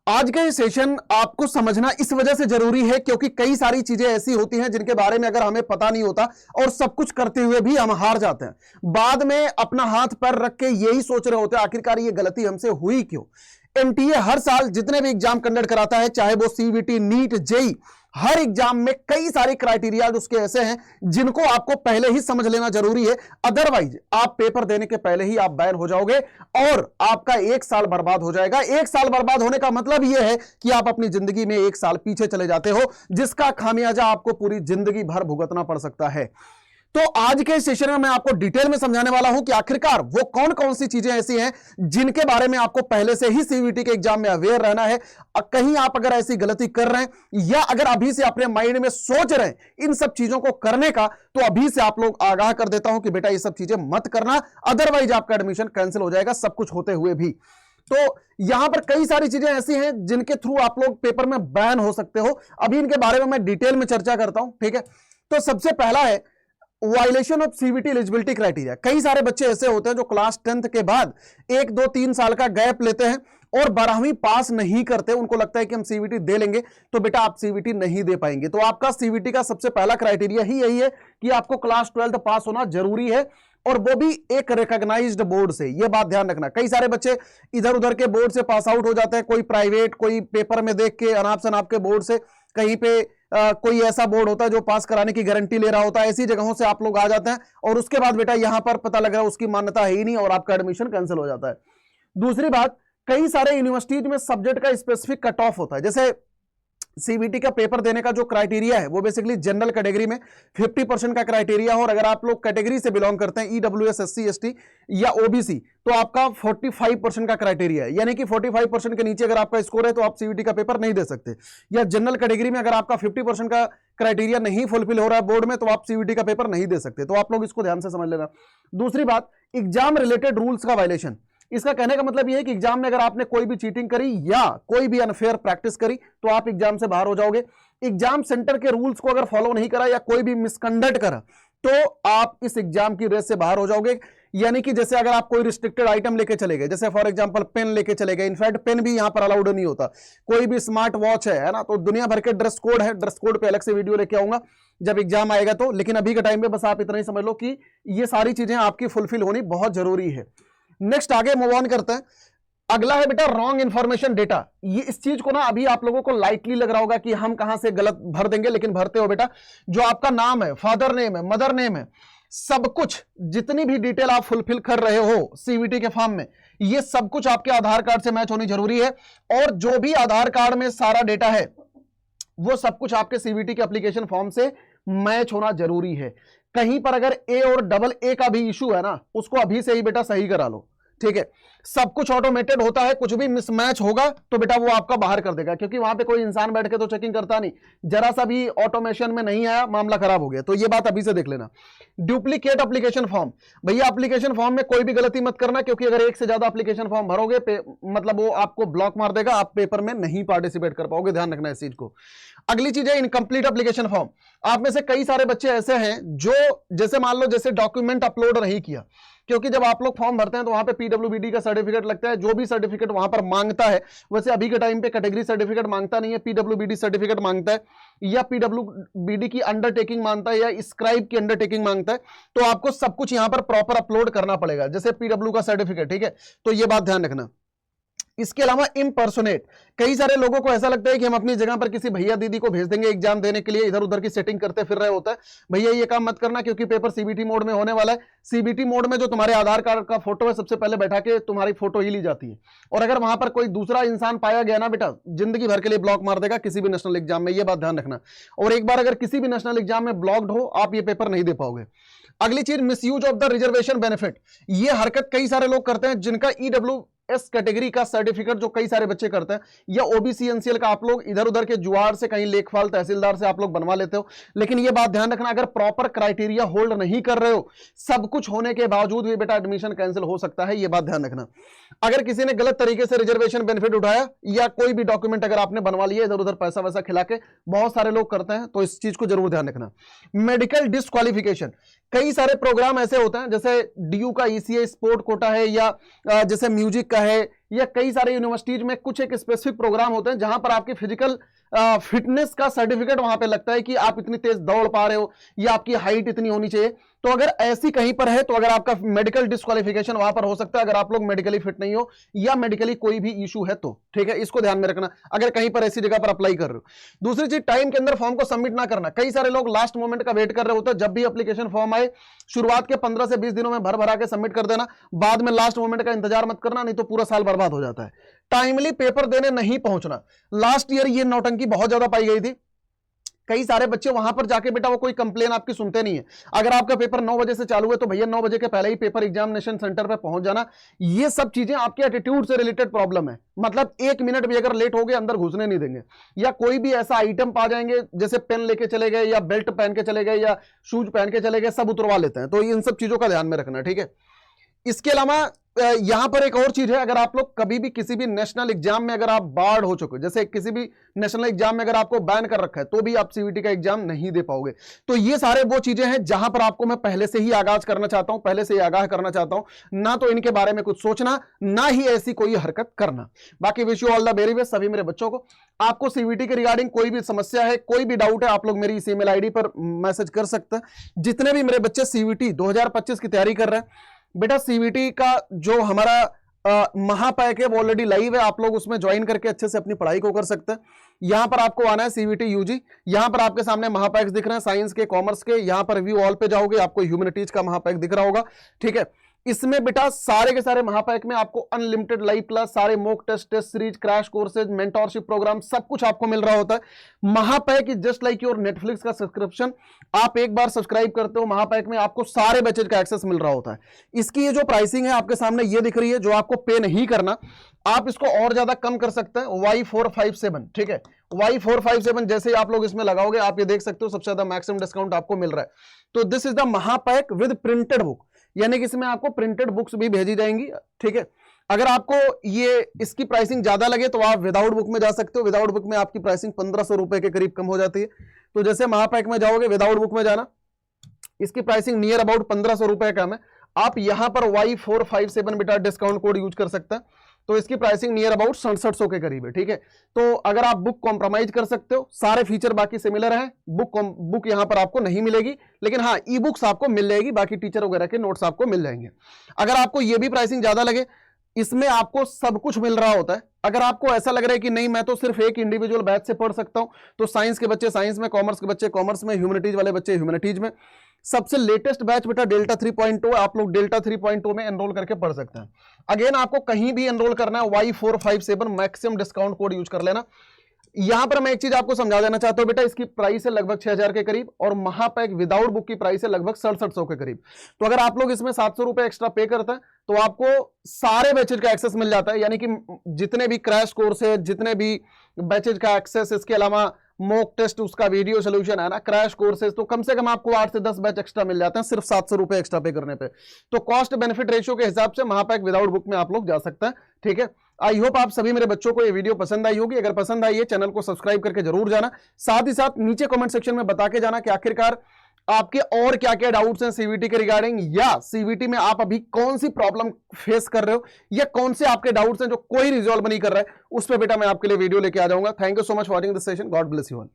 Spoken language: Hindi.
आज का ये सेशन आपको समझना इस वजह से जरूरी है क्योंकि कई सारी चीजें ऐसी होती हैं जिनके बारे में अगर हमें पता नहीं होता और सब कुछ करते हुए भी हम हार जाते हैं। बाद में अपना हाथ पैर रख के यही सोच रहे होते हैं आखिरकार ये गलती हमसे हुई क्यों। एनटीए हर साल जितने भी एग्जाम कंडक्ट कराता है, चाहे वो सीवीटी, नीट, जेई, हर एग्जाम में कई सारे क्राइटेरिया उसके ऐसे हैं जिनको आपको पहले ही समझ लेना जरूरी है। अदरवाइज आप पेपर देने के पहले ही आप बैन हो जाओगे और आपका एक साल बर्बाद हो जाएगा। एक साल बर्बाद होने का मतलब यह है कि आप अपनी जिंदगी में एक साल पीछे चले जाते हो, जिसका खामियाजा आपको पूरी जिंदगी भर भुगतना पड़ सकता है। तो आज के सेशन में मैं आपको डिटेल में समझाने वाला हूं कि आखिरकार वो कौन कौन सी चीजें ऐसी हैं जिनके बारे में आपको पहले से ही सीवीटी के एग्जाम में अवेयर रहना है। कहीं आप अगर ऐसी गलती कर रहे हैं या अगर अभी से अपने माइंड में सोच रहे हैं इन सब चीजों को करने का, तो अभी से आप लोग आगाह कर देता हूं कि बेटा ये सब चीजें मत करना, अदरवाइज आपका एडमिशन कैंसिल हो जाएगा सब कुछ होते हुए भी। तो यहां पर कई सारी चीजें ऐसी हैं जिनके थ्रू आप लोग पेपर में बैन हो सकते हो। अभी इनके बारे में मैं डिटेल में चर्चा करता हूं, ठीक है। तो सबसे पहला है violation of CVT eligibility criteria. कई सारे बच्चे ऐसे होते हैं जो क्लास 10th के बाद 1, 2, 3 साल का गैप लेते हैं और 12वीं पास नहीं करते। उनको लगता है कि हम सीवीटी दे लेंगे, तो बेटा आप सीवीटी नहीं दे पाएंगे। तो आपका सीवीटी का सबसे पहला क्राइटेरिया ही यही है कि आपको क्लास 12th पास होना जरूरी है, और वो भी एक रिकॉग्नाइज्ड बोर्ड से। ये बात ध्यान रखना, कई सारे बच्चे इधर उधर के बोर्ड से पास आउट हो जाते हैं, कोई प्राइवेट, कोई पेपर में देख के अनाप शनाप के बोर्ड से, कहीं पे कोई ऐसा बोर्ड होता है जो पास कराने की गारंटी ले रहा होता है। ऐसी जगहों से आप लोग आ जाते हैं और उसके बाद बेटा यहां पर पता लग रहा है उसकी मान्यता है ही नहीं और आपका एडमिशन कैंसिल हो जाता है। दूसरी बात, कई सारे यूनिवर्सिटीज में सब्जेक्ट का स्पेसिफिक कट ऑफ होता है। जैसे सीबीटी का पेपर देने का जो क्राइटेरिया है वो बेसिकली जनरल कैटेगरी में 50% का क्राइटेरिया हो, और अगर आप लोग कैटेगरी से बिलोंग करते हैं ईडब्ल्यूएस, एससी, एसटी या ओबीसी, तो आपका 45% का क्राइटेरिया है। यानी कि 45% के नीचे अगर आपका स्कोर है तो आप सीबीटी का पेपर नहीं दे सकते। या जनरल कैटेगरी में अगर आपका 50% का क्राइटेरिया नहीं फुलफिल हो रहा है बोर्ड में, तो आप सीबीटी का पेपर नहीं दे सकते। तो आप लोग इसको ध्यान से समझ लेना। दूसरी बात, एग्जाम रिलेटेड रूल्स का वायलेशन। इसका कहने का मतलब यह है कि एग्जाम में अगर आपने कोई भी चीटिंग करी या कोई भी अनफेयर प्रैक्टिस करी तो आप एग्जाम से बाहर हो जाओगे। एग्जाम सेंटर के रूल्स को अगर फॉलो नहीं करा या कोई भी मिसकंडक्ट करा तो आप इस एग्जाम की रेस से बाहर हो जाओगे। यानी कि जैसे अगर आप कोई रिस्ट्रिक्टेड आइटम लेके चले गए, जैसे फॉर एग्जांपल पेन लेके चले गए, इनफैक्ट पेन भी यहां पर अलाउड नहीं होता, कोई भी स्मार्ट वॉच है ना, तो दुनिया भर के ड्रेस कोड है। ड्रेस कोड पे अलग से वीडियो लेके आऊंगा जब एग्जाम आएगा तो, लेकिन अभी के टाइम पे बस आप इतना ही समझ लो कि ये सारी चीजें आपकी फुलफिल होनी बहुत जरूरी है। नेक्स्ट आगे मूव ऑन करते हैं। अगला है बेटा रॉन्ग इंफॉर्मेशन डेटा। ये इस चीज को ना अभी आप लोगों को लाइटली लग रहा होगा कि हम कहां से गलत भर देंगे, लेकिन भरते हो बेटा। जो आपका नाम है, फादर नेम है, मदर नेम है, सब कुछ जितनी भी डिटेल आप फुलफिल कर रहे हो सीवीटी के फॉर्म में, ये सब कुछ आपके आधार कार्ड से मैच होनी जरूरी है। और जो भी आधार कार्ड में सारा डेटा है वो सब कुछ आपके सीवीटी के एप्लीकेशन फॉर्म से मैच होना जरूरी है। कहीं पर अगर ए और डबल ए का भी इशू है ना, उसको अभी से ही बेटा सही करा लो, ठीक है। सब कुछ ऑटोमेटेड होता है, कुछ भी मिसमैच होगा तो बेटा वो आपका बाहर कर देगा, क्योंकि वहां पे कोई इंसान बैठ के तो चेकिंग करता नहीं। जरा सा भी ऑटोमेशन में नहीं आया, मामला खराब हो गया। तो ये बात अभी से देख लेना। डुप्लीकेट एप्लीकेशन फॉर्म, भैया एप्लीकेशन फॉर्म में कोई भी गलती मत करना, क्योंकि अगर एक से ज्यादा एप्लीकेशन फॉर्म भरोगे मतलब वो आपको ब्लॉक मार देगा, आप पेपर में नहीं पार्टिसिपेट कर पाओगे। ध्यान रखना इस चीज को। अगली चीज है इनकम्प्लीट एप्लीकेशन फॉर्म। आप में से कई सारे बच्चे ऐसे हैं जो जैसे मान लो जैसे डॉक्यूमेंट अपलोड नहीं किया, क्योंकि जब आप लोग फॉर्म भरते हैं तो वहां पे पीडब्ल्यूबीडी का सर्टिफिकेट लगता है। जो भी सर्टिफिकेट वहां पर मांगता है, वैसे अभी के टाइम पे कैटेगरी सर्टिफिकेट मांगता नहीं है, पीडब्ल्यूबीडी सर्टिफिकेट मांगता है, या पीडब्ल्यूबीडी की अंडरटेकिंग मांगता है, या स्क्राइब की अंडरटेकिंग मांगता है। तो आपको सब कुछ यहां पर प्रॉपर अपलोड करना पड़ेगा, जैसे पीडब्ल्यू का सर्टिफिकेट, ठीक है। तो ये बात ध्यान रखना। इसके अलावा इम्पर्सोनेट, कई सारे लोगों को ऐसा लगता है कि हम अपनी जगह पर किसी भैया दीदी को भेज देंगे एग्जाम देने के लिए, इधर उधर की सेटिंग करते फिर रहे होता है। भैया ये काम मत करना, क्योंकि पेपर सीबीटी मोड में होने वाला है। सीबीटी मोड में जो तुम्हारे आधार कार्ड का फोटो है, सबसे पहले बैठा के तुम्हारी फोटो ही ली जाती है, और अगर वहां पर कोई दूसरा इंसान पाया गया ना बेटा, जिंदगी भर के लिए ब्लॉक मार देगा किसी भी नेशनल एग्जाम में। ये बात ध्यान रखना। और एक बार अगर किसी भी नेशनल एग्जाम में ब्लॉक्ड हो, आप ये पेपर नहीं दे पाओगे। अगली चीज, misuse of the reservation benefit. ये हरकत कई सारे लोग करते हैं, जिनका ईडब्ल्यूएस कैटेगरी का सर्टिफिकेट जो कई सारे बच्चे करते हैं, या ओबीसी एनसीएल का आप लोग इधर उधर के जुआर से, कहीं लेखपाल तहसीलदार से आप लोग बनवा लेते हो। लेकिन यह बात ध्यान रखना, अगर प्रॉपर क्राइटेरिया होल्ड नहीं कर रहे हो, सब कुछ होने के बावजूद भी बेटा एडमिशन कैंसिल हो सकता है। यह बात ध्यान रखना। अगर किसी ने गलत तरीके से रिजर्वेशन बेनिफिट उठाया, या कोई भी डॉक्यूमेंट अगर आपने बनवा लिया इधर उधर पैसा वैसा खिला के, बहुत सारे लोग करते हैं, तो इस चीज को जरूर ध्यान रखना। मेडिकल डिस्क्वालिफिकेशन, कई सारे प्रोग्राम ऐसे होते हैं, जैसे डीयू का ईसीए स्पोर्ट कोटा है, या जैसे म्यूजिक का का है, या कई सारे यूनिवर्सिटीज में कुछ एक स्पेसिफिक प्रोग्राम होते हैं जहां पर आपके फिजिकल फिटनेस का सर्टिफिकेट वहां पे लगता है कि आप इतनी तेज दौड़ पा रहे हो या आपकी हाइट इतनी होनी चाहिए। तो अगर ऐसी कहीं पर है तो अगर आपका मेडिकल डिस्क्वालिफिकेशन वहां पर हो सकता है, अगर आप लोग मेडिकली फिट नहीं हो या मेडिकली कोई भी इशू है तो, ठीक है, इसको ध्यान में रखना अगर कहीं पर ऐसी जगह पर अप्लाई कर रहे हो। दूसरी चीज, टाइम के अंदर फॉर्म को सबमिट ना करना। कई सारे लोग लास्ट मोमेंट का वेट कर रहे होते हैं। जब भी एप्लीकेशन फॉर्म आए शुरुआत के 15 से 20 दिनों में भर भरा के सबमिट कर देना, बाद में लास्ट मोमेंट का इंतजार मत करना, नहीं तो पूरा साल बर्बाद हो जाता है। टाइमली पेपर देने नहीं पहुंचना, लास्ट ईयर ये नौटंकी बहुत ज्यादा पाई गई थी। कई सारे बच्चे वहां पर जाके बेटा वो कोई कंप्लेन आपकी सुनते नहीं है। अगर आपका पेपर 9 बजे से चालू है तो भैया 9 बजे के पहले ही पेपर एग्जामिनेशन सेंटर पे पहुंच जाना। ये सब चीजें आपके एटीट्यूड से रिलेटेड प्रॉब्लम है। मतलब 1 मिनट भी अगर लेट हो गए अंदर घुसने नहीं देंगे, या कोई भी ऐसा आइटम पा जाएंगे जैसे पेन लेके चले गए या बेल्ट पहन के चले गए या शूज पहन के चले गए, सब उतरवा लेते हैं। तो इन सब चीजों का ध्यान में रखना, ठीक है। इसके अलावा यहां पर एक और चीज है, अगर आप लोग कभी भी किसी भी नेशनल एग्जाम में अगर आप बार्ड हो चुके, जैसे किसी भी नेशनल एग्जाम में अगर आपको बैन कर रखा है तो भी आप सीवीटी का एग्जाम नहीं दे पाओगे। तो ये सारे वो चीजें हैं जहां पर आपको मैं पहले से ही आगाज करना चाहता हूं, पहले से ही आगाह करना चाहता हूं, ना तो इनके बारे में कुछ सोचना, ना ही ऐसी कोई हरकत करना। बाकी wish you all the very best सभी मेरे बच्चों को। आपको सीवीटी के रिगार्डिंग कोई भी समस्या है, कोई भी डाउट है, आप लोग मेरी इस ईमेल आईडी पर मैसेज कर सकते हैं। जितने भी मेरे बच्चे सीवीटी 2025 की तैयारी कर रहे हैं, बेटा सीवीटी का जो हमारा महापैक है वो ऑलरेडी लाइव है, आप लोग उसमें ज्वाइन करके अच्छे से अपनी पढ़ाई को कर सकते हैं। यहां पर आपको आना है सीवीटी यूजी, यहां पर आपके सामने महापैक्स दिख रहे हैं साइंस के, कॉमर्स के। यहां पर व्यू ऑल पे जाओगे आपको ह्यूमैनिटीज का महापैक दिख रहा होगा, ठीक है। इसमें बेटा सारे के सारे महापैक में आपको अनलिमिटेड लाइव क्लास, सारे mock test, test series, crash courses, mentorship program, सब कुछ आपको मिल रहा होता है। Mahapack is just like your Netflix का सब्सक्रिप्शन। आप एक बार सब्सक्राइब करते हो महापैक में, आपको सारे बैचेज का एक्सेस मिल रहा होता है। इसकी ये जो प्राइसिंग है आपके सामने ये दिख रही है, जो आपको पे नहीं करना, आप इसको और ज्यादा कम कर सकते हैं। Y457, ठीक है, Y457 जैसे ही आप लोग इसमें लगाओगे आप ये देख सकते हो सबसे ज्यादा मैक्सिमम डिस्काउंट आपको मिल रहा है। तो this is the Mahapack with printed book, यानी कि इसमें आपको प्रिंटेड बुक्स भी भेजी जाएंगी, ठीक है। अगर आपको ये इसकी प्राइसिंग ज्यादा लगे तो आप विदाउट बुक में जा सकते हो। विदाउट बुक में आपकी प्राइसिंग 1500 रुपए के करीब कम हो जाती है। तो जैसे महापैक में जाओगे, विदाउट बुक में जाना, इसकी प्राइसिंग नियर अबाउट 1500 रुपए कम है। आप यहां पर Y457 बेटा डिस्काउंट कोड यूज कर सकते हैं, तो इसकी प्राइसिंग नियर अबाउट 6700 के करीब है, ठीक है। तो अगर आप बुक कॉम्प्रोमाइज कर सकते हो, सारे फीचर बाकी सिमिलर हैं। बुक यहां पर आपको नहीं मिलेगी, लेकिन हाँ ई बुक्स आपको मिल जाएगी, बाकी टीचर वगैरह के नोट्स आपको मिल जाएंगे। अगर आपको ये भी प्राइसिंग ज्यादा लगे, इसमें आपको सब कुछ मिल रहा होता है। अगर आपको ऐसा लग रहा है कि नहीं मैं तो सिर्फ एक इंडिविजुअल बैच से पढ़ सकता हूं, तो साइंस के बच्चे साइंस में, कॉमर्स के बच्चे कॉमर्स में, ह्यूमैनिटीज वाले बच्चे ह्यूमैनिटीज में। सबसे लेटेस्ट बैच बेटा डेल्टा 3.0, आप लोग डेल्टा 3.0 में एनरोल करके पढ़ सकते हैं। अगेन आपको कहीं भी एनरोल करना है Y457 maximum discount code use कर लेना। यहां पर मैं एक चीज आपको समझा देना चाहता हूं बेटा, इसकी प्राइस है लगभग 6000 के करीब, और महापैक विदाउट बुक की प्राइस है लगभग 6700 के करीब। तो अगर आप लोग इसमें 700 रुपए एक्स्ट्रा पे करते हैं तो आपको सारे बैचेज का एक्सेस मिल जाता है, यानी कि जितने भी क्रैश कोर्स है, जितने भी बैचेज का एक्सेस, इसके अलावा मॉक टेस्ट उसका वीडियो सोल्यूशन है ना, क्रैश कोर्सेज, तो कम से कम आपको 8 से 10 बैच एक्स्ट्रा मिल जाते हैं सिर्फ 700 रुपए एक्स्ट्रा पे करने पे। तो कॉस्ट बेनिफिट रेशियो के हिसाब से महापैक विदाउट बुक में आप लोग जा सकते हैं, ठीक है। आई होप आप सभी मेरे बच्चों को ये वीडियो पसंद आई होगी। अगर पसंद आई है चैनल को सब्सक्राइब करके जरूर जाना, साथ ही साथ नीचे कमेंट सेक्शन में बता के जाना कि आखिरकार आपके और क्या क्या डाउट्स हैं सीवीटी के रिगार्डिंग, या सीवीटी में आप अभी कौन सी प्रॉब्लम फेस कर रहे हो, या कौन से आपके डाउट्स हैं जो कोई रिजॉल्व नहीं कर रहा है, उस पर बेटा मैं आपके लिए वीडियो लेके आ जाऊंगा। Thank you so much for watching this session. God bless you all.